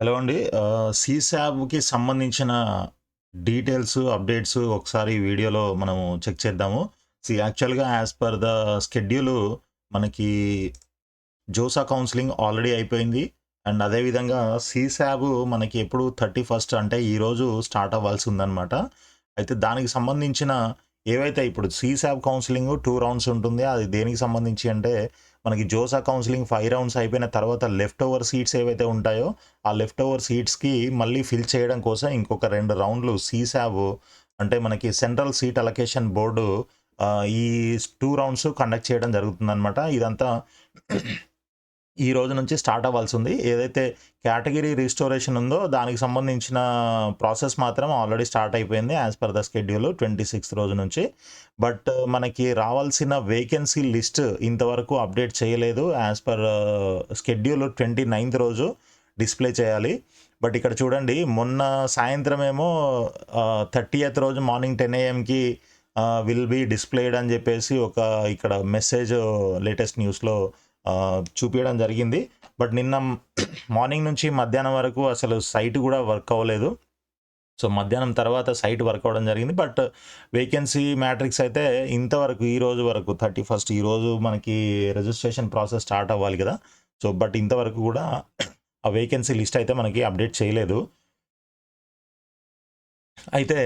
Hello అండి. సీసాబ్‌కి సంబంధించిన details, updates ఒకసారి ఈ వీడియోలో మనము చెక్ చేద్దాము. యాక్చువల్‌గా యాస్ పర్ ద స్కెడ్యూలు మనకి జోసా కౌన్సెలింగ్ ఆల్రెడీ అయిపోయింది. అండ్ అదే విధంగా సీసాబ్ మనకి ఎప్పుడు 31 అంటే ఈరోజు స్టార్ట్ అవ్వాల్సిందనమాట. అయితే దానికి సంబంధించిన ఏవైతే ఇప్పుడు సీసాబ్ కౌన్సెలింగ్ 2 రౌండ్స్ ఉంటుంది. అది దేనికి సంబంధించి అంటే మనకి జోసా కౌన్సెలింగ్ 5 రౌండ్స్ అయిపోయిన తర్వాత లెఫ్ట్ ఓవర్ సీట్స్ ఏవైతే ఉంటాయో ఆ లెఫ్ట్ ఓవర్ సీట్స్‌కి మళ్ళీ ఫిల్ చేయడం కోసం ఇంకొక 2 రౌండ్లు సీసాబ్ అంటే మనకి సెంట్రల్ సీట్ అలొకేషన్ బోర్డు ఈ 2 రౌండ్స్ కండక్ట్ చేయడం జరుగుతుందనమాట. ఇదంతా ఈ రోజు నుంచి స్టార్ట్ అవ్వాల్సింది. ఏదైతే కేటగిరీ రిస్టోరేషన్ ఉందో దానికి సంబంధించిన ప్రాసెస్ మాత్రం ఆల్రెడీ స్టార్ట్ అయిపోయింది. యాస్ పర్ ద షెడ్యూల్ 26థ్ రోజు నుంచి. బట్ మనకి రావాల్సిన వేకెన్సీ లిస్ట్ ఇంతవరకు అప్డేట్ చేయలేదు. యాస్ పర్ షెడ్యూల్ 29థ్ రోజు డిస్‌ప్లే చేయాలి. బట్ ఇక్కడ చూడండి మొన్న సాయంత్రం ఏమో 30థ్ రోజు మార్నింగ్ 10 ఏఎంకి విల్ బీ డిస్‌ప్లేడ్ అని చెప్పేసి ఒక ఇక్కడ మెసేజ్ లేటెస్ట్ న్యూస్‌లో చూపియడం జరిగింది. బట్ నిన్న మార్నింగ్ నుంచి మధ్యాహ్నం వరకు అసలు సైట్ కూడా వర్క్ అవ్వలేదు. సో, మధ్యాహ్నం తర్వాత సైట్ వర్క్ అవ్వడం జరిగింది. బట్ వేకెన్సీ మ్యాట్రిక్స్ అయితే ఇంతవరకు ఈ రోజు వరకు 31 ఈరోజు మనకి రిజిస్ట్రేషన్ ప్రాసెస్ స్టార్ట్ అవ్వాలి కదా! సో, బట్ ఇంతవరకు కూడా ఆ వేకెన్సీ లిస్ట్ అయితే మనకి అప్డేట్ చేయలేదు. అయితే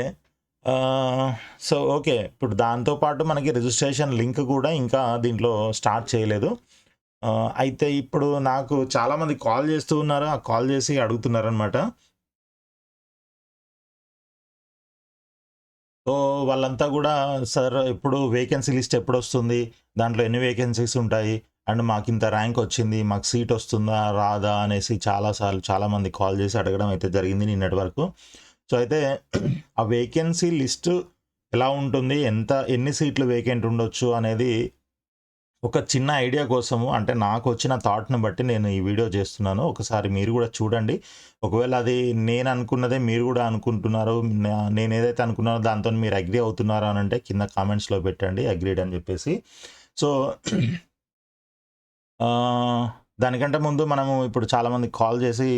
సో, ఓకే. ఇప్పుడు దాంతో పాటు మనకి రిజిస్ట్రేషన్ లింక్ కూడా ఇంకా దీంట్లో స్టార్ట్ చేయలేదు. అయితే ఇప్పుడు నాకు చాలామంది కాల్ చేస్తూ ఉన్నారు. ఆ కాల్ చేసి అడుగుతున్నారనమాట. సో, వాళ్ళంతా గూడా సార్ ఎప్పుడు వేకెన్సీ లిస్ట్ ఎప్పుడొస్తుంది? దాంట్లో ఎన్ని వేకెన్సీస్ ఉంటాయి? అండ్ మాకింత ర్యాంక్ వచ్చింది. మాకు సీట్ వస్తుందా? రాదా? అనేసి చాలా సార్లు చాలామంది కాల్ చేసి అడగడం అయితే జరిగింది నిన్నటి వరకు. సో, అయితే ఆ వేకెన్సీ లిస్టు ఎలా ఉంటుంది? ఎన్ని సీట్లు వేకెంట్ ఉండొచ్చు అనేది ఒక చిన్న ఐడియా కోసము అంటే నాకొచ్చిన థాట్‌ని బట్టి నేను ఈ వీడియో చేస్తున్నాను. ఒకసారి మీరు గూడా చూడండి. ఒకవేళ అది నేను అనుకున్నదే మీరు గూడా అనుకుంటున్నారు. నేనేదైతే అనుకున్నానో దాంతోని మీరు అగ్రీ అవుతున్నారా అనంటే కింద కామెంట్స్‌లో పెట్టండి అగ్రీడ్ అని జెప్పేసి. సో, ఆహ్, దానికంటే ముందు మనము ఇప్పుడు చాలామంది కాల్ చేసి,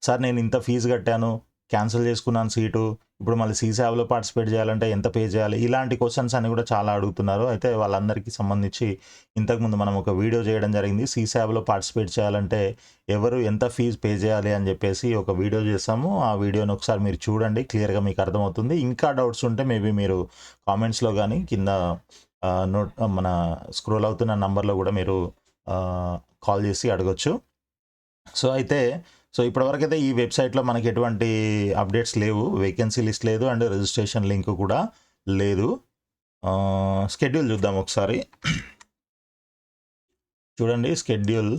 "సార్ నేను ఇంత ఫీజు కట్టాను. క్యాన్సిల్ చేసుకున్నాను సీటు. ఇప్పుడు మళ్ళీ సీసావ్‌లో పార్టిసిపేట్ చేయాలంటే ఎంత పే చేయాలి?" ఇలాంటి క్వెషన్స్ అన్ని కూడా చాలా అడుగుతున్నారు. అయితే వాళ్ళందరికీ సంబంధించి ఇంతకుముందు మనం ఒక వీడియో చేయడం జరిగింది. సీసావ్‌లో పార్టిసిపేట్ చేయాలంటే ఎవరు ఎంత ఫీజ్ పే చేయాలి అని చెప్పేసి ఒక వీడియో చేసాము. ఆ వీడియోని ఒకసారి మీరు చూడండి. క్లియర్‌గా మీకు అర్థమవుతుంది. ఇంకా డౌట్స్ ఉంటే మేబీ మీరు కామెంట్స్‌లో గాని కింద మన స్క్రోల్ అవుతున్న నంబర్‌లో కూడా మీరు ఆహ్, కాల్ చేసి అడగొచ్చు. సో, అయితే ఇప్పటివరకైతే ఈ వెబ్‌సైట్‌లో మనకి ఎటువంటి అప్డేట్స్ లేవు. వేకెన్సీ లిస్ట్ లేదు అండ్ రిజిస్ట్రేషన్ లింక్ కూడా లేదు. షెడ్యూల్ చూద్దాం ఒకసారి. చూడండి షెడ్యూల్.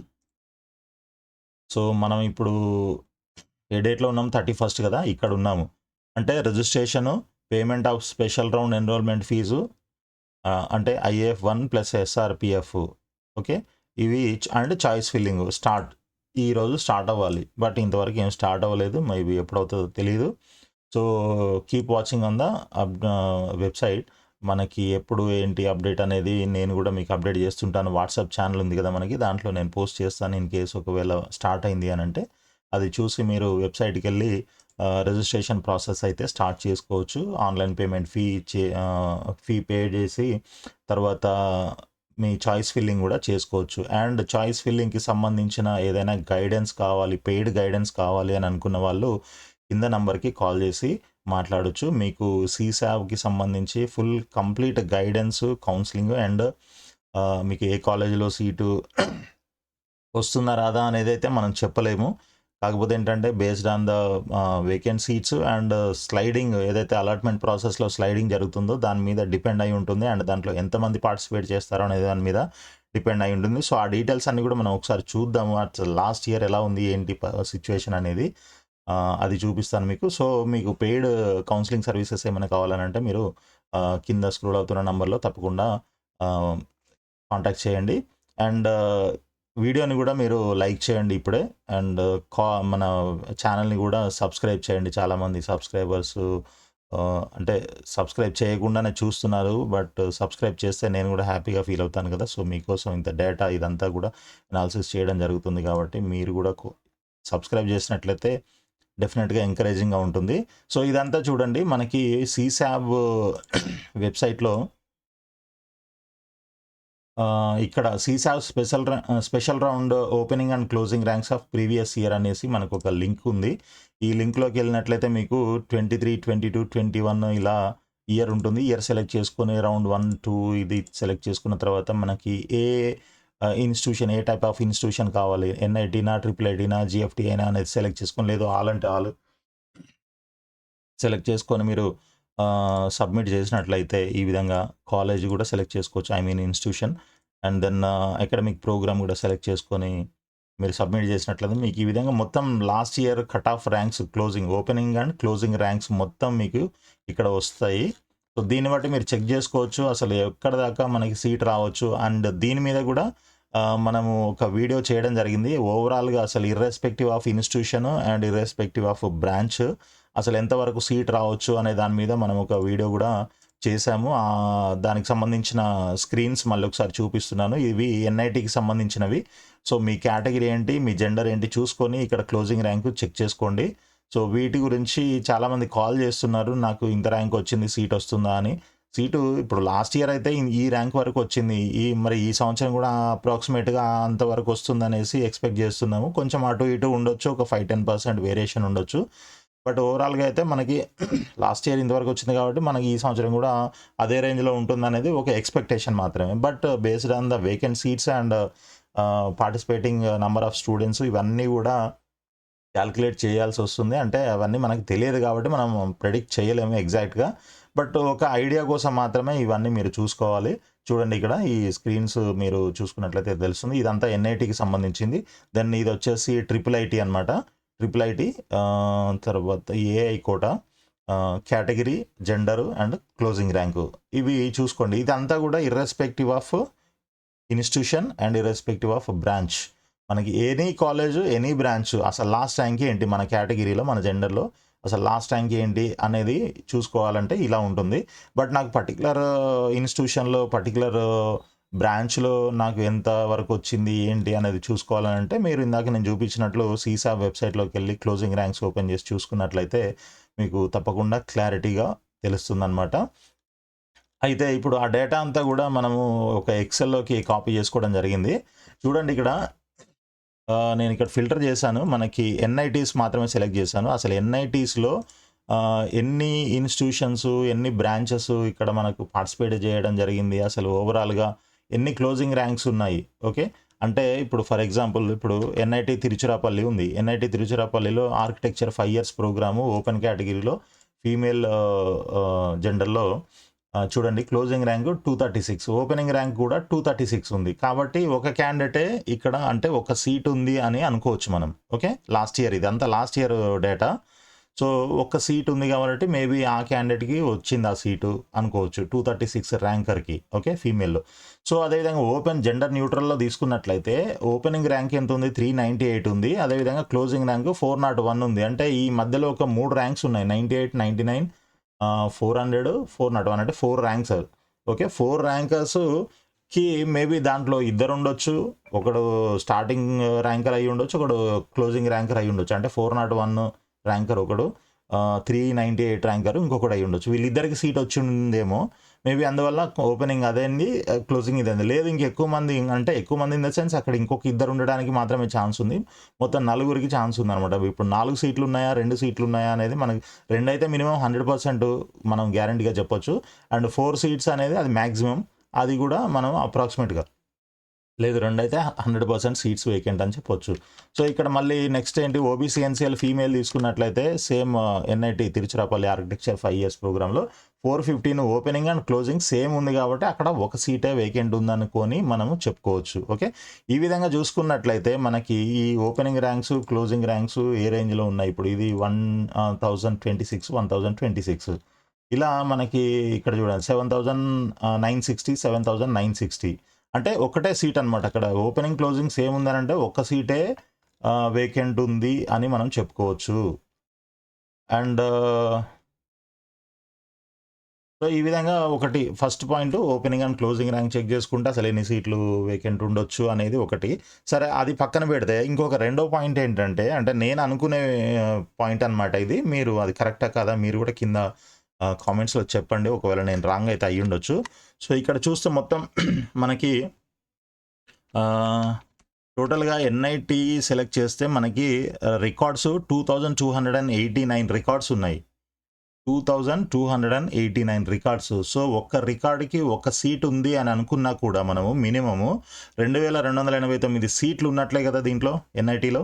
సో, మనం ఇప్పుడు ఏ డేట్‌లో ఉన్నాం? 31 కదా! ఇక్కడ ఉన్నాము. అంటే registration, payment of special round enrolment fee అంటే ఐఏఎఫ్ 1 ప్లస్ ఎస్ఆర్‌పీఎఫ్ ఓకే. ఇవి అండ్ చాయిస్ ఫిల్లింగ్ ఈరోజు స్టార్ట్ అవ్వాలి. బట్ ఇంతవరకు ఏం స్టార్ట్ అవ్వలేదు. మేబీ ఎప్పుడవుతుందో తెలీదు. So, keep watching on the website. మనకి ఎప్పుడు ఏంటి అప్డేట్ అనేది నేను కూడా మీకు అప్డేట్ చేస్తుంటాను. వాట్సాప్ ఛానెల్ ఉంది కదా మనకి. దాంట్లో నేను పోస్ట్ చేస్తాను. ఇన్ కేస్ ఒకవేళ స్టార్ట్ అయింది అనంటే, అది చూసి మీరు వెబ్‌సైట్‌కెళ్ళి రిజిస్ట్రేషన్ ప్రాసెస్ అయితే స్టార్ట్ చేసుకోవచ్చు. ఆన్‌లైన్ పేమెంట్ ఫీ పే చేసి తర్వాత మీ చాయిస్ ఫిల్లింగ్ కూడా చేసుకోవచ్చు. అండ్ చాయిస్ ఫిల్లింగ్‌కి సంబంధించిన ఏదైనా గైడెన్స్ కావాలి, పెయిడ్ గైడెన్స్ కావాలి అని అనుకున్న వాళ్ళు కింద నంబర్‌కి కాల్ చేసి మాట్లాడొచ్చు. మీకు సీసావ్‌కి సంబంధించి full complete guidance, counselling and మీకు ఏ కాలేజీలో సీటు వస్తుందా రాదా అనేదైతే మనం చెప్పలేము. కాకపోతే ఏంటంటే based on the vacant seats and sliding ఏదైతే అలాట్‌మెంట్ ప్రాసెస్‌లో స్లైడింగ్ జరుగుతుందో దాని మీద డిపెండ్ అయి ఉంటుంది. అండ్ దాంట్లో ఎంతమంది పార్టిసిపేట్ చేస్తారో అనే దాని మీద డిపెండ్ అయి ఉంటుంది. సో, ఆ డీటెయిల్స్ అన్నీ కూడా మనం ఒకసారి చూద్దాము. అసలు లాస్ట్ ఇయర్ ఎలా ఉంది? ఏంటి సిట్యుయేషన్ అనేది అది చూపిస్తాను మీకు. సో, మీకు పెయిడ్ కౌన్సెలింగ్ సర్వీసెస్ ఏమైనా కావాలనంటే మీరు కింద స్క్రోల్ అవుతున్న నంబర్‌లో తప్పకుండా ఆహ్, కాంటాక్ట్ చేయండి. అండ్ వీడియోని కూడా మీరు లైక్ చేయండి ఇప్పుడే. అండ్ మన ఛానల్‌ని కూడా సబ్స్క్రైబ్ చేయండి. చాలామంది సబ్స్క్రైబర్స్ అంటే సబ్స్క్రైబ్ చేయకుండానే చూస్తున్నారు. బట్ సబ్స్క్రైబ్ చేస్తే నేను కూడా హ్యాపీగా ఫీల్ అవుతాను కదా! సో, మీకోసం ఇంత డేటా ఇదంతా కూడా అనాలిసిస్ చేయడం జరుగుతుంది కాబట్టి మీరు కూడా సబ్స్క్రైబ్ చేసినట్లయితే డెఫినెట్గా ఎంకరేజింగ్గా ఉంటుంది. సో ఇదంతా చూడండి మనకి సీసాబ్ వెబ్సైట్లో ఇక్కడ సీసాబ్ special round opening and closing ranks of previous year అనేసి మనకు ఒక లింక్ ఉంది. ఈ లింక్లోకి వెళ్ళినట్లయితే మీకు 23, 22, 21 ఇలా ఇయర్ ఉంటుంది. ఇయర్ సెలెక్ట్ చేసుకొని రౌండ్ 1, 2 ఇది సెలెక్ట్ చేసుకున్న తర్వాత మనకి ఏ ఇన్స్టిట్యూషన్, ఏ టైప్ ఆఫ్ ఇన్స్టిట్యూషన్ కావాలి, ఎన్ఐటీనా, ట్రిపుల్ ఐటీనా, జిఎఫ్టీ అయినా అనేది సెలెక్ట్ చేసుకొని, లేదు ఆల్ అంటే ఆల్ సెలెక్ట్ చేసుకొని మీరు సబ్మిట్ చేసినట్లయితే ఈ విధంగా కాలేజ్ కూడా సెలెక్ట్ చేసుకోవచ్చు, I mean institution. And then academic program కూడా సెలెక్ట్ చేసుకొని మీరు సబ్మిట్ చేసినట్లయితే మీకు ఈ విధంగా మొత్తం last year cut off ranks, closing, opening and closing ranks మొత్తం మీకు ఇక్కడ వస్తాయి. సో దీన్ని బట్టి మీరు చెక్ చేసుకోవచ్చు అసలు ఎక్కడ దాకా మనకి సీట్ రావచ్చు. అండ్ దీని మీద కూడా మనము ఒక వీడియో చేయడం జరిగింది. ఓవరాల్గా అసలు irrespective of institution and irrespective of branch అసలు ఎంతవరకు సీట్ రావచ్చు అనే దాని మీద మనం ఒక వీడియో కూడా చేశాము. దానికి సంబంధించిన స్క్రీన్స్ మళ్ళీ ఒకసారి చూపిస్తున్నాను. ఇవి ఎన్ఐటీకి సంబంధించినవి. సో మీ కేటగిరీ ఏంటి, మీ జెండర్ ఏంటి చూసుకొని ఇక్కడ క్లోజింగ్ ర్యాంకు చెక్ చేసుకోండి. సో వీటి గురించి చాలామంది కాల్ చేస్తున్నారు, నాకు ఇంత ర్యాంక్ వచ్చింది, సీట్ వస్తుందా అని. సీటు ఇప్పుడు లాస్ట్ ఇయర్ అయితే ఈ ర్యాంక్ వరకు వచ్చింది, మరి ఈ సంవత్సరం కూడా అప్రాక్సిమేట్గా అంతవరకు వస్తుందనేసి ఎక్స్పెక్ట్ చేస్తున్నాము. కొంచెం అటు ఇటు ఉండొచ్చు, ఒక 5-10% వేరియేషన్ ఉండొచ్చు. బట్ ఓవరాల్గా అయితే మనకి లాస్ట్ ఇయర్ ఇంతవరకు వచ్చింది కాబట్టి మనకి ఈ సంవత్సరం కూడా అదే రేంజ్లో ఉంటుందనేది ఒక ఎక్స్పెక్టేషన్ మాత్రమే. But based on the vacant seats and participating number of students ఇవన్నీ కూడా క్యాల్కులేట్ చేయాల్సి వస్తుంది. అంటే అవన్నీ మనకు తెలియదు కాబట్టి మనం ప్రెడిక్ట్ చేయలేము ఎగ్జాక్ట్గా. బట్ ఒక ఐడియా కోసం మాత్రమే ఇవన్నీ మీరు చూసుకోవాలి. చూడండి ఇక్కడ ఈ స్క్రీన్స్ మీరు చూసుకున్నట్లయితే తెలుస్తుంది. ఇదంతా ఎన్ఐటీకి సంబంధించింది. దెన్ ఇది వచ్చేసి ట్రిపుల్ ఐటీ అనమాట. ట్రిపుల్ ఐటీ తర్వాత AI quota, category, gender and closing rank ఇవి చూసుకోండి. ఇదంతా కూడా irrespective of institution and irrespective of branch. మనకి ఎనీ కాలేజ్, ఎనీ బ్రాంచ్ అసలు లాస్ట్ ర్యాంక్ ఏంటి, మన కేటగిరీలో, మన జెండర్లో అసలు లాస్ట్ ర్యాంక్ ఏంటి అనేది చూసుకోవాలంటే ఇలా ఉంటుంది. బట్ నాకు పర్టికులర్ ఇన్స్టిట్యూషన్లో, పర్టికులర్ బ్రాంచ్లో నాకు ఎంత వరకు వచ్చింది ఏంటి అనేది చూసుకోవాలంటే మీరు ఇందాక నేను చూపించినట్లు సీసాబ్ వెబ్సైట్లోకి వెళ్ళి క్లోజింగ్ ర్యాంక్స్ ఓపెన్ చేసి చూసుకున్నట్లయితే మీకు తప్పకుండా క్లారిటీగా తెలుస్తుందన్నమాట. అయితే ఇప్పుడు ఆ డేటా అంతా కూడా మనము ఒక ఎక్సెల్లోకి కాపీ చేసుకోవడం జరిగింది. చూడండి ఇక్కడ నేను ఇక్కడ ఫిల్టర్ చేశాను, మనకి ఎన్ఐటీస్ మాత్రమే సెలెక్ట్ చేశాను. అసలు ఎన్ఐటీస్లో ఎన్ని ఇన్స్టిట్యూషన్స్, ఎన్ని బ్రాంచెస్ ఇక్కడ మనకు పార్టిసిపేట్ చేయడం జరిగింది, అసలు ఓవరాల్గా ఎన్ని క్లోజింగ్ ర్యాంక్స్ ఉన్నాయి. ఓకే, అంటే ఇప్పుడు ఫర్ ఎగ్జాంపుల్ ఇప్పుడు ఎన్ఐటీ తిరుచిరాపల్లి ఉంది. ఎన్ఐటీ తిరుచిరాపల్లిలో ఆర్కిటెక్చర్ 5 years ప్రోగ్రాము ఓపెన్ కేటగిరీలో ఫీమేల్ జెండర్లో చూడండి క్లోజింగ్ ర్యాంక్ 236, ఓపెనింగ్ ర్యాంక్ కూడా 236 ఉంది. కాబట్టి ఒక క్యాండిడేటే ఇక్కడ అంటే ఒక సీట్ ఉంది అని అనుకోవచ్చు మనం. ఓకే, లాస్ట్ ఇయర్ ఇదంతా లాస్ట్ ఇయర్ డేటా. సో ఒక్క సీట్ ఉంది కాబట్టి మేబీ ఆ క్యాండిడేట్కి వచ్చింది ఆ సీటు అనుకోవచ్చు, 236 ర్యాంకర్కి. ఓకే, ఫీమేల్లో. సో అదేవిధంగా ఓపెన్ జెండర్ న్యూట్రల్లో తీసుకున్నట్లయితే ఓపెనింగ్ ర్యాంక్ ఎంత ఉంది, 398 ఉంది. అదేవిధంగా క్లోజింగ్ ర్యాంక్ 401 ఉంది. అంటే ఈ మధ్యలో ఒక 3 ర్యాంక్స్ ఉన్నాయి, 98, 99, 400, 401, అంటే 4 ర్యాంక్స్. ఓకే, 4 ర్యాంకర్స్కి మేబీ దాంట్లో ఇద్దరు ఉండొచ్చు, ఒకడు స్టార్టింగ్ ర్యాంకర్ అయ్యి ఉండొచ్చు, ఒకడు క్లోజింగ్ ర్యాంకర్ అయ్యి ఉండొచ్చు. అంటే 401 ర్యాంకర్ ఒకడు, 398 ర్యాంకర్ ఇంకొకటి అయ్యి ఉండొచ్చు. వీళ్ళిద్దరికి సీట్ వచ్చి ఉందేమో మేబీ, అందువల్ల ఓపెనింగ్ అదేంది, క్లోజింగ్ ఇదేంది. లేదు ఇంకెక్కువ మంది, అంటే ఎక్కువ మంది ఇన్ ద సెన్స్ అక్కడ ఇంకొక ఇద్దరు ఉండడానికి మాత్రమే ఛాన్స్ ఉంది, మొత్తం 4 ఛాన్స్ ఉంది అనమాట. ఇప్పుడు 4 సీట్లు ఉన్నాయా, 2 సీట్లు ఉన్నాయా అనేది మనకి 2 అయితే మినిమం 100% మనం గ్యారంటీగా చెప్పొచ్చు. అండ్ 4 సీట్స్ అనేది అది మ్యాక్సిమం, అది కూడా మనం అప్రాక్సిమేట్గా, లేదు 2 అయితే 100% సీట్స్ వేకెంట్ అని చెప్పొచ్చు. సో ఇక్కడ మళ్ళీ నెక్స్ట్ ఏంటి, ఓబీసీ ఎన్సీఎల్ ఫీమేల్ తీసుకున్నట్లయితే same NIT Tiruchirappalli architecture 5 years ప్రోగ్రాంలో 415 ఓపెనింగ్ అండ్ క్లోజింగ్ సేమ్ ఉంది కాబట్టి అక్కడ ఒక సీటే వేకెంట్ ఉందనుకొని మనము చెప్పుకోవచ్చు. ఓకే, ఈ విధంగా చూసుకున్నట్లయితే మనకి ఈ ఓపెనింగ్ ర్యాంక్స్, క్లోజింగ్ ర్యాంక్స్ ఏ రేంజ్లో ఉన్నాయి. ఇప్పుడు ఇది 1026, 1026 ఇలా మనకి ఇక్కడ చూడండి 7960, 7960 అంటే ఒకటే సీట్ అనమాట. అక్కడ ఓపెనింగ్ క్లోజింగ్ సేమ్ ఉందనంటే ఒక్క సీటే వేకెంట్ ఉంది అని మనం చెప్పుకోవచ్చు. అండ్ సో ఈ విధంగా ఒకటి first point opening and closing rank check చేసుకుంటే అసలు ఎన్ని సీట్లు వేకెంట్ ఉండొచ్చు అనేది ఒకటి. సరే అది పక్కన పెడితే ఇంకొక రెండో పాయింట్ ఏంటంటే, అంటే నేను అనుకునే పాయింట్ అనమాట ఇది. మీరు అది కరెక్టా కాదా మీరు కూడా కింద కామెంట్స్లో చెప్పండి, ఒకవేళ నేను రాంగ్ అయితే అయ్యి ఉండొచ్చు. సో ఇక్కడ చూస్తే మొత్తం మనకి టోటల్గా ఎన్ఐటి సెలెక్ట్ చేస్తే మనకి రికార్డ్స్ 2289 రికార్డ్స్ ఉన్నాయి. 2289 రికార్డ్స్. సో ఒక్క రికార్డుకి ఒక సీట్ ఉంది అని అనుకున్నా కూడా మనము మినిమము 2289 సీట్లు ఉన్నట్లే కదా దీంట్లో ఎన్ఐటీలో.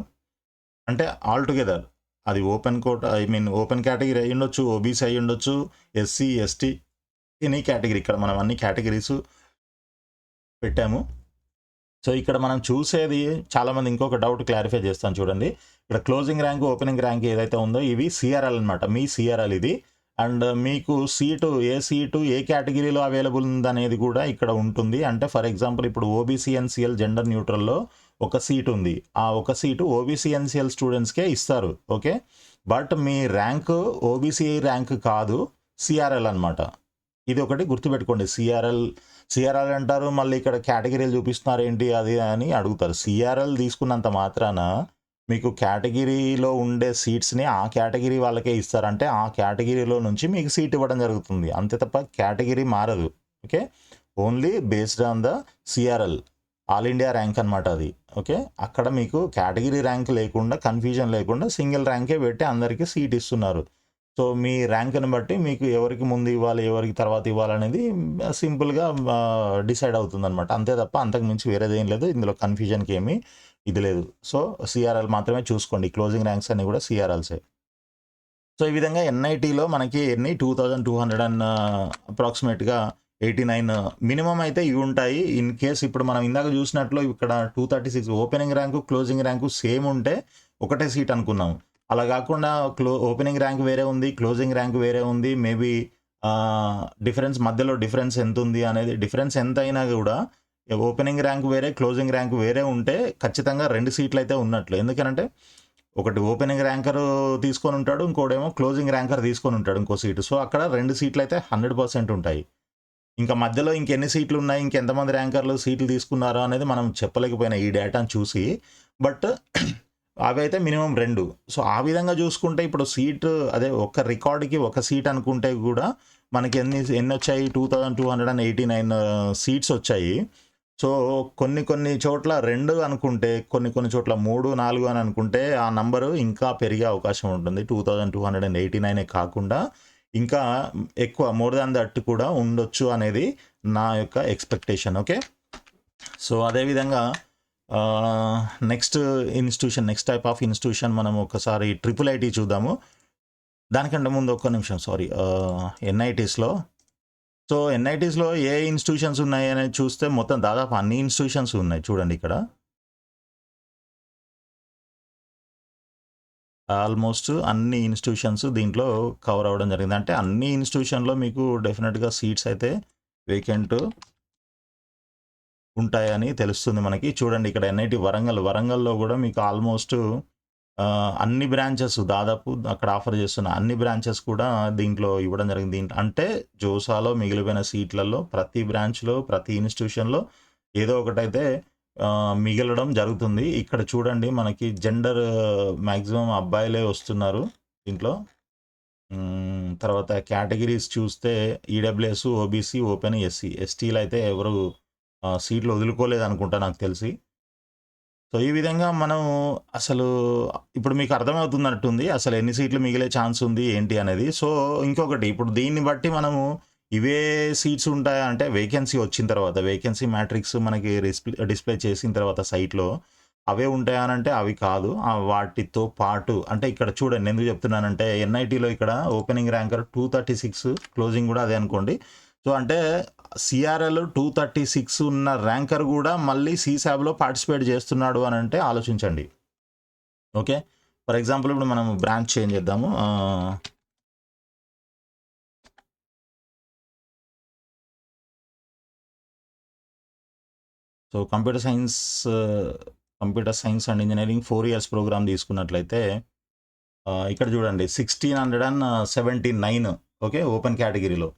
అంటే ఆల్ టుగెదర్ అది open quota, I mean open category అయ్యి ఉండొచ్చు, ఓబీసీ అయ్యి ఉండొచ్చు, ఎస్సీ ఎస్టీ ఎనీ కేటగిరీ. ఇక్కడ మనం అన్ని కేటగిరీస్ పెట్టాము. సో ఇక్కడ మనం చూసేది చాలామంది ఇంకొక డౌట్ క్లారిఫై చేస్తాను చూడండి. ఇక్కడ క్లోజింగ్ ర్యాంక్ ఓపెనింగ్ ర్యాంక్ ఏదైతే ఉందో ఇవి సిఆర్ఎల్ అనమాట. మీ సిఆర్ఎల్ ఇది. అండ్ మీకు సీటు ఏ కేటగిరీలో అవైలబుల్ ఉందనేది కూడా ఇక్కడ ఉంటుంది. అంటే ఫర్ ఎగ్జాంపుల్ ఇప్పుడు ఓబీసీ ఎన్సిఎల్ జెండర్ న్యూట్రల్లో ఒక సీట్ ఉంది. ఆ ఒక సీటు ఓబీసీ ఎన్సిఎల్ స్టూడెంట్స్కే ఇస్తారు. Okay, but me rank OBC rank కాదు, సిఆర్ఎల్ అనమాట. ఇది ఒకటి గుర్తుపెట్టుకోండి. సిఆర్ఎల్ అంటారు, మళ్ళీ ఇక్కడ కేటగిరీలు చూపిస్తున్నారు ఏంటి అది అని అడుగుతారు. సిఆర్ఎల్ తీసుకున్నంత మాత్రాన మీకు కేటగిరీలో ఉండే సీట్స్ని ఆ కేటగిరీ వాళ్ళకే ఇస్తారు. అంటే ఆ కేటగిరీలో నుంచి మీకు సీట్ ఇవ్వడం జరుగుతుంది, అంతే తప్ప కేటగిరీ మారదు. Okay, only based on the CRL all India rank అనమాట అది. ఓకే, అక్కడ మీకు కేటగిరీ ర్యాంక్ లేకుండా, కన్ఫ్యూజన్ లేకుండా సింగిల్ ర్యాంకే పెట్టి అందరికీ సీట్ ఇస్తున్నారు. సో మీ ర్యాంక్ని బట్టి మీకు ఎవరికి ముందు ఇవ్వాలి, ఎవరికి తర్వాత ఇవ్వాలనేది సింపుల్గా డిసైడ్ అవుతుంది అనమాట. అంతే తప్ప అంతకు మించి వేరేదేం లేదు. ఇందులో కన్ఫ్యూజన్కి ఏమీ ఇది లేదు. సో సిఆర్ఎల్ మాత్రమే చూసుకోండి. క్లోజింగ్ ర్యాంక్స్ అన్నీ కూడా సిఆర్ఎల్సే. సో ఈ విధంగా ఎన్ఐటీలో మనకి ఎన్ని 2200 అప్రాక్సిమేట్గా 89 మినిమం అయితే ఇవి ఉంటాయి. ఇన్ కేస్ ఇప్పుడు మనం ఇందాక చూసినట్లు ఇక్కడ 236 opening rank closing rank same ఉంటే ఒకటే సీట్ అనుకున్నాం. అలా కాకుండా ఓపెనింగ్ ర్యాంక్ వేరే ఉంది, క్లోజింగ్ ర్యాంక్ వేరే ఉంది. మేబీ డిఫరెన్స్ మధ్యలో డిఫరెన్స్ ఎంత ఉంది అనేది, డిఫరెన్స్ ఎంత అయినా కూడా ఓపెనింగ్ ర్యాంక్ వేరే క్లోజింగ్ ర్యాంక్ వేరే ఉంటే ఖచ్చితంగా 2 సీట్లు అయితే ఉన్నట్లు. ఎందుకంటే ఒకటి ఓపెనింగ్ ర్యాంకర్ తీసుకొని ఉంటాడు, ఇంకోటేమో క్లోజింగ్ ర్యాంకర్ తీసుకొని ఉంటాడు ఇంకో సీటు. సో అక్కడ 2 సీట్లు అయితే 100% ఉంటాయి. ఇంకా మధ్యలో ఇంకెన్ని సీట్లు ఉన్నాయి, ఇంకెంతమంది ర్యాంకర్లు సీట్లు తీసుకున్నారో అనేది మనం చెప్పలేకపోయినా ఈ డేటాను చూసి. బట్ అవి అయితే మినిమం 2. సో ఆ విధంగా చూసుకుంటే ఇప్పుడు సీట్ అదే ఒక రికార్డుకి ఒక సీట్ అనుకుంటే కూడా మనకి ఎన్ని వచ్చాయి, 2289 సీట్స్ వచ్చాయి. సో కొన్ని చోట్ల 2 అనుకుంటే, కొన్ని చోట్ల 3, 4 అని అనుకుంటే ఆ నంబరు ఇంకా పెరిగే అవకాశం ఉంటుంది. 2289 కాకుండా ఇంకా ఎక్కువ, మోర్ దాన్ దట్ కూడా ఉండొచ్చు అనేది నా యొక్క ఎక్స్పెక్టేషన్. ఓకే, సో అదేవిధంగా నెక్స్ట్ టైప్ ఆఫ్ ఇన్స్టిట్యూషన్ మనం ఒకసారి ట్రిపుల్ ఐటీ చూద్దాము. దానికంటే ముందు ఒక్క నిమిషం, సారీ, ఎన్ఐటీస్లో. సో ఎన్ఐటీస్లో ఏ ఇన్స్టిట్యూషన్స్ ఉన్నాయి అనేది చూస్తే మొత్తం దాదాపు అన్ని ఇన్స్టిట్యూషన్స్ ఉన్నాయి. చూడండి ఇక్కడ ఆల్మోస్ట్ అన్ని ఇన్స్టిట్యూషన్స్ దీంట్లో కవర్ అవ్వడం జరిగింది. అంటే అన్ని ఇన్స్టిట్యూషన్లో మీకు డెఫినెట్గా సీట్స్ అయితే వేకెంట్ ఉంటాయని తెలుస్తుంది మనకి. చూడండి ఇక్కడ ఎన్ఐటి వరంగల్లో కూడా మీకు ఆల్మోస్ట్ అన్ని బ్రాంచెస్ దాదాపు అక్కడ ఆఫర్ చేస్తున్న అన్ని బ్రాంచెస్ కూడా దీంట్లో ఇవ్వడం జరిగింది. అంటే జోసాలో మిగిలిపోయిన సీట్లలో ప్రతి బ్రాంచ్లో ప్రతి ఇన్స్టిట్యూషన్లో ఏదో ఒకటైతే మిగలడం జరుగుతుంది. ఇక్కడ చూడండి మనకి జెండర్ మ్యాక్సిమం అబ్బాయిలే వస్తున్నారు దీంట్లో. తర్వాత కేటగిరీస్ చూస్తే ఈడబ్ల్యూఎస్, ఓబీసీ, ఓపెన్, ఎస్సీ, ఎస్టీలు అయితే ఎవరు సీట్లు వదులుకోలేదు అనుకుంటా నాకు తెలిసి. సో ఈ విధంగా మనం అసలు ఇప్పుడు మీకు అర్థమవుతున్నట్టుంది అసలు ఎన్ని సీట్లు మిగిలే ఛాన్స్ ఉంది ఏంటి అనేది. సో ఇంకొకటి, ఇప్పుడు దీన్ని బట్టి మనము ఇవే సీట్స్ ఉంటాయా అంటే, వేకెన్సీ వచ్చిన తర్వాత వేకెన్సీ మ్యాట్రిక్స్ మనకి డిస్ప్లే చేసిన తర్వాత సైట్లో అవే ఉంటాయనంటే అవి కాదు. వాటితో పాటు అంటే ఇక్కడ చూడండి ఎందుకు చెప్తున్నానంటే, ఎన్ఐటీలో ఇక్కడ ఓపెనింగ్ ర్యాంకర్ 236, క్లోజింగ్ కూడా అదే అనుకోండి. సో అంటే సిఆర్ఎల్ 236 ఉన్న ర్యాంకర్ కూడా మళ్ళీ సిసాబ్లో పార్టిసిపేట్ చేస్తున్నాడు అని అంటే ఆలోచించండి. ఓకే, ఫర్ ఎగ్జాంపుల్ ఇప్పుడు మనం బ్రాంచ్ చేంజ్ చేద్దాము. So computer science and engineering 4 years program తీసుకున్నట్లయితే ఇక్కడ చూడండి 1679. ఓకే, ఓపెన్ కేటగిరీలో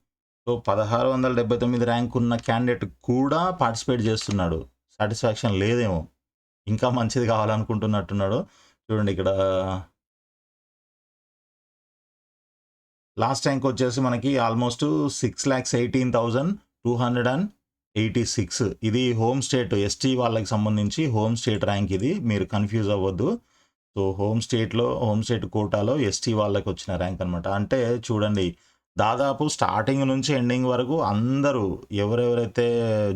సో 1679 ర్యాంక్ ఉన్న క్యాండిడేట్ కూడా పార్టిసిపేట్ చేస్తున్నాడు. సాటిస్ఫాక్షన్ లేదేమో, ఇంకా మంచిది కావాలనుకుంటున్నట్టున్నాడు. చూడండి ఇక్కడ లాస్ట్ ర్యాంక్ వచ్చేసి మనకి ఆల్మోస్ట్ 6,18,286. ఇది హోమ్ స్టేట్ ఎస్టీ వాళ్ళకి సంబంధించి హోమ్ స్టేట్ ర్యాంక్. ఇది మీరు కన్ఫ్యూజ్ అవ్వద్దు. సో హోమ్ స్టేట్ కోటాలో ఎస్టీ వాళ్ళకి వచ్చిన ర్యాంక్ అనమాట. అంటే చూడండి, దాదాపు స్టార్టింగ్ నుంచి ఎండింగ్ వరకు అందరూ ఎవరెవరైతే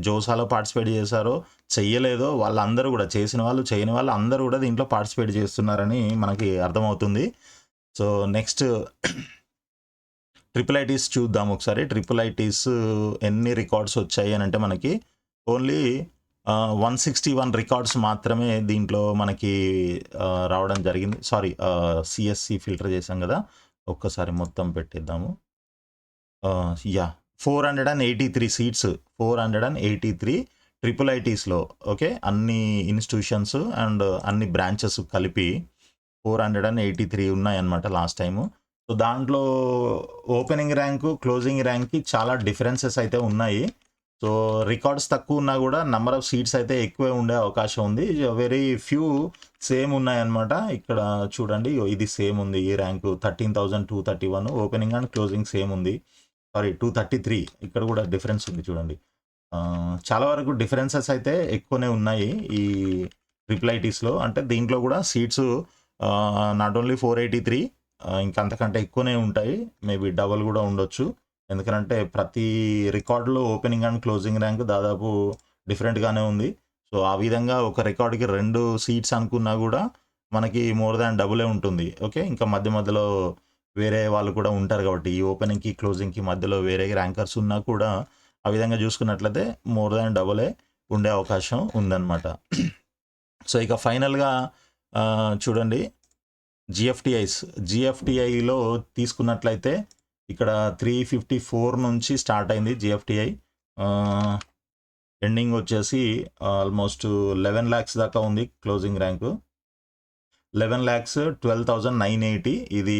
జోసాలో పార్టిసిపేట్ చేశారో, చెయ్యలేదో వాళ్ళందరూ కూడా, చేసిన వాళ్ళు చేయని వాళ్ళు అందరూ కూడా దీంట్లో పార్టిసిపేట్ చేస్తున్నారని మనకి అర్థమవుతుంది. సో నెక్స్ట్ ట్రిపుల్ ఐటీస్ చూద్దాం ఒకసారి. ట్రిపుల్ ఐటీస్ ఎన్ని రికార్డ్స్ వచ్చాయి అని అంటే మనకి ఓన్లీ 161 రికార్డ్స్ మాత్రమే దీంట్లో మనకి రావడం జరిగింది. సారీ, సిఎస్సి ఫిల్టర్ చేసాం కదా, ఒక్కసారి మొత్తం పెట్టిద్దాము. 483 సీట్స్, 483 ట్రిపుల్ ఐటీస్లో. ఓకే, అన్ని ఇన్స్టిట్యూషన్స్ అండ్ అన్ని బ్రాంచెస్ కలిపి 483 ఉన్నాయన్నమాట లాస్ట్ టైము. సో దాంట్లో ఓపెనింగ్ ర్యాంకు, క్లోజింగ్ ర్యాంక్కి చాలా డిఫరెన్సెస్ అయితే ఉన్నాయి. సో రికార్డ్స్ తక్కువ ఉన్నా కూడా నెంబర్ ఆఫ్ సీట్స్ అయితే ఎక్కువే ఉండే అవకాశం ఉంది. వెరీ ఫ్యూ సేమ్ ఉన్నాయన్నమాట. ఇక్కడ చూడండి, ఇది సేమ్ ఉంది. ఈ rank 13,231, opening and closing same ఉంది. సారీ, 233. ఇక్కడ కూడా డిఫరెన్స్ ఉంది చూడండి. చాలా వరకు డిఫరెన్సెస్ అయితే ఎక్కువనే ఉన్నాయి ఈ ట్రిపుల్ ఐటీస్లో. అంటే దీంట్లో కూడా సీట్స్ నాట్ ఓన్లీ 483, ఇంకంతకంటే ఎక్కువనే ఉంటాయి. మేబీ డబల్ కూడా ఉండొచ్చు. ఎందుకంటే ప్రతి రికార్డులో ఓపెనింగ్ అండ్ క్లోజింగ్ ర్యాంక్ దాదాపు డిఫరెంట్గానే ఉంది. సో ఆ విధంగా ఒక రికార్డుకి 2 సీట్స్ అనుకున్నా కూడా మనకి మోర్ దాన్ డబులే ఉంటుంది. ఓకే, ఇంకా మధ్యలో వేరే వాళ్ళు కూడా ఉంటారు కాబట్టి ఈ ఓపెనింగ్కి క్లోజింగ్కి మధ్యలో వేరే ర్యాంకర్స్ ఉన్నా కూడా ఆ విధంగా చూసుకున్నట్లయితే మోర్ దాన్ డబులే ఉండే అవకాశం ఉందన్నమాట. సో ఇక ఫైనల్గా చూడండి, జిఎఫ్టిఐలో తీసుకున్నట్లయితే ఇక్కడ 354 నుంచి స్టార్ట్ అయింది జిఎఫ్టిఐ. ఎండింగ్ వచ్చేసి ఆల్మోస్ట్ 11 lakhs దాకా ఉంది క్లోజింగ్ ర్యాంకు. 11,12,980. ఇది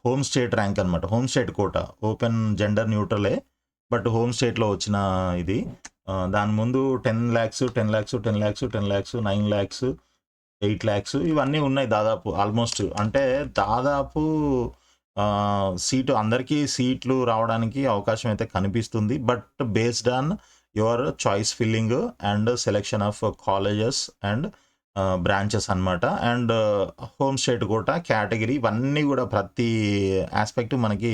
హోమ్ స్టేట్ ర్యాంక్ అనమాట, home state quota. Open gender న్యూట్రలే, బట్ హోమ్ స్టేట్లో వచ్చిన ఇది. దాని ముందు 10 lakhs, 10 lakhs, 10 lakhs, 10 lakhs, 9 lakhs, 8 lakhs ఇవన్నీ ఉన్నాయి దాదాపు. ఆల్మోస్ట్ అంటే దాదాపు సీటు అందరికీ సీట్లు రావడానికి అవకాశం అయితే కనిపిస్తుంది. But based on your choice filling and selection of colleges and branches అనమాట. And home state quota category, ఇవన్నీ కూడా ప్రతి ఆస్పెక్ట్ మనకి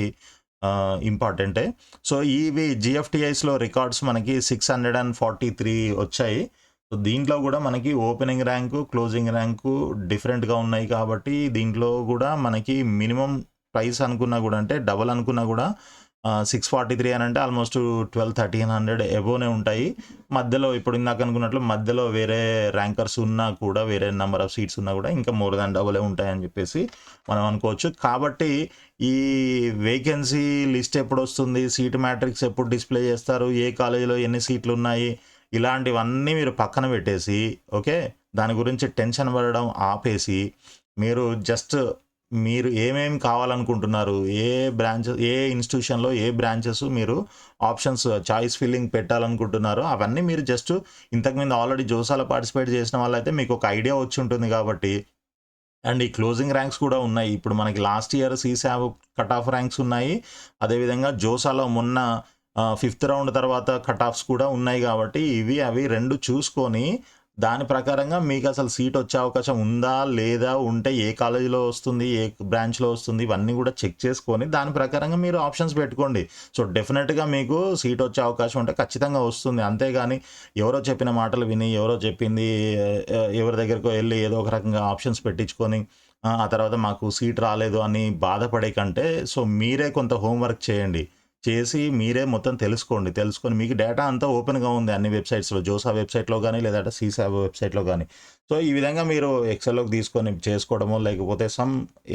ఇంపార్టెంటే. సో ఇవి జిఎఫ్టిఐస్లో రికార్డ్స్ మనకి 643 వచ్చాయి. సో దీంట్లో కూడా మనకి ఓపెనింగ్ ర్యాంకు, క్లోజింగ్ ర్యాంకు డిఫరెంట్గా ఉన్నాయి కాబట్టి దీంట్లో కూడా మనకి మినిమం ప్రైస్ అనుకున్నా కూడా, అంటే డబల్ అనుకున్నా కూడా 643 అని అంటే ఆల్మోస్ట్ 1200-1300 ఎబోనే ఉంటాయి. మధ్యలో ఇప్పుడు ఇందాక అనుకున్నట్లు మధ్యలో వేరే ర్యాంకర్స్ ఉన్నా కూడా, వేరే నెంబర్ ఆఫ్ సీట్స్ ఉన్నా కూడా ఇంకా మోర్ దాన్ డబులే ఉంటాయని చెప్పేసి మనం అనుకోవచ్చు. కాబట్టి ఈ వేకెన్సీ లిస్ట్ ఎప్పుడు వస్తుంది, సీట్ మ్యాట్రిక్స్ ఎప్పుడు డిస్ప్లే చేస్తారు, ఏ కాలేజీలో ఎన్ని సీట్లు ఉన్నాయి, ఇలాంటివన్నీ మీరు పక్కన పెట్టేసి, ఓకే, దాని గురించి టెన్షన్ పడడం ఆపేసి మీరు జస్ట్ మీరు ఏమేమి కావాలనుకుంటున్నారు, ఏ ఇన్స్టిట్యూషన్లో ఏ బ్రాంచెస్ మీరు ఆప్షన్స్ చాయిస్ ఫిల్లింగ్ పెట్టాలనుకుంటున్నారో అవన్నీ మీరు జస్ట్ ఇంతకుముందు ఆల్రెడీ జోసాలో పార్టిసిపేట్ చేసిన వాళ్ళైతే మీకు ఒక ఐడియా వచ్చి ఉంటుంది కాబట్టి. అండ్ ఈ క్లోజింగ్ ర్యాంక్స్ కూడా ఉన్నాయి. ఇప్పుడు మనకి last year సీసాబ్ cut off ranks ఉన్నాయి. అదేవిధంగా జోసాలో మొన్న 5th రౌండ్ తర్వాత కట్ ఆఫ్స్ కూడా ఉన్నాయి. కాబట్టి అవి 2 చూసుకొని దాని ప్రకారంగా మీకు అసలు సీట్ వచ్చే అవకాశం ఉందా లేదా, ఉంటే ఏ కాలేజీలో వస్తుంది, ఏ బ్రాంచ్లో వస్తుంది, ఇవన్నీ కూడా చెక్ చేసుకొని దాని ప్రకారంగా మీరు ఆప్షన్స్ పెట్టుకోండి. సో డెఫినెట్గా మీకు సీట్ వచ్చే అవకాశం ఉంటే ఖచ్చితంగా వస్తుంది. అంతేగాని ఎవరో చెప్పిన మాటలు విని, ఎవరో చెప్పింది ఎవరి దగ్గరకు వెళ్ళి ఏదో ఒక రకంగా ఆప్షన్స్ పెట్టించుకొని ఆ తర్వాత మాకు సీట్ రాలేదు అని బాధపడే కంటే, సో మీరే కొంత హోంవర్క్ చేసి మీరే మొత్తం తెలుసుకొని మీకు డేటా అంతా ఓపెన్గా ఉంది అన్ని వెబ్సైట్స్లో, జోసా వెబ్సైట్లో కానీ లేదంటే సీసాబ్ వెబ్సైట్లో కానీ. సో ఈ విధంగా మీరు ఎక్సెల్లోకి తీసుకొని చేసుకోవడమో, లేకపోతే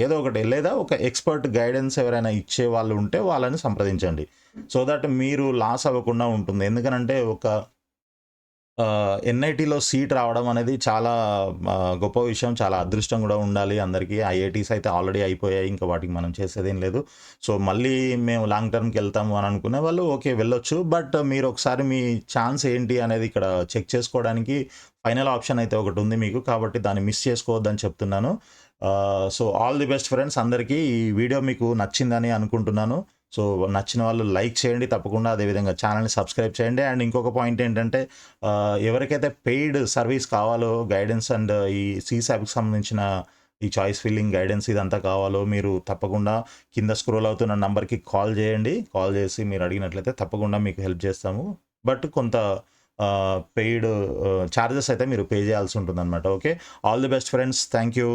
ఏదో ఒకటి, లేదా ఒక ఎక్స్పర్ట్ గైడెన్స్ ఎవరైనా ఇచ్చే వాళ్ళు ఉంటే వాళ్ళని సంప్రదించండి. సో దట్ మీరు లాస్ అవ్వకుండా ఉంటుంది. ఎందుకనంటే ఎన్ఐటీలో సీట్ రావడం అనేది చాలా గొప్ప విషయం. చాలా అదృష్టం గూడా ఉండాలి అందరికీ. ఐఐటీస్ అయితే ఆల్రెడీ అయిపోయాయి. ఇంకా వాటికి మనం చేసేదేం లేదు. సో, మళ్ళీ మేము లాంగ్ టర్మ్‌కెళ్తాము అని అనుకునే వాళ్ళు ఓకే వెళ్ళొచ్చు. బట్ మీరొకసారి మీ ఛాన్స్ ఏంటి అనేది ఇక్కడ చెక్ చేసుకోవడానికి ఫైనల్ ఆప్షన్ అయితే ఒకటుంది మీకు. కాబట్టి దాన్ని మిస్ చేసుకోవద్దని చెప్తున్నాను. So, all the best friends అందరికీ. ఈ వీడియో మీకు నచ్చిందని అనుకుంటున్నాను. సో, నచ్చిన వాళ్ళు లైక్ చేయండి తప్పకుండా. అదేవిధంగా ఛానల్‌ని సబ్స్క్రైబ్ చేయండి. అండ్ ఇంకొక పాయింట్ ఏంటంటే ఎవరికైతే పెయిడ్ సర్వీస్ కావాలో గైడెన్స్ అండ్ ఈ సీసాప్‌కి సంబంధించిన ఈ చాయిస్ ఫిల్లింగ్ గైడెన్స్ ఇదంతా కావాలో మీరు తప్పకుండా కింద స్క్రోల్ అవుతున్న నంబర్‌కి కాల్ చేయండి. కాల్ చేసి మీరు అడిగినట్లయితే తప్పకుండా మీకు హెల్ప్ చేస్తాము. బట్ కొంత పెయిడ్ చార్జెస్ అయితే మీరు పే చేయాల్సి ఉంటుందన్నమాట. Okay. All the best friends. Thank you.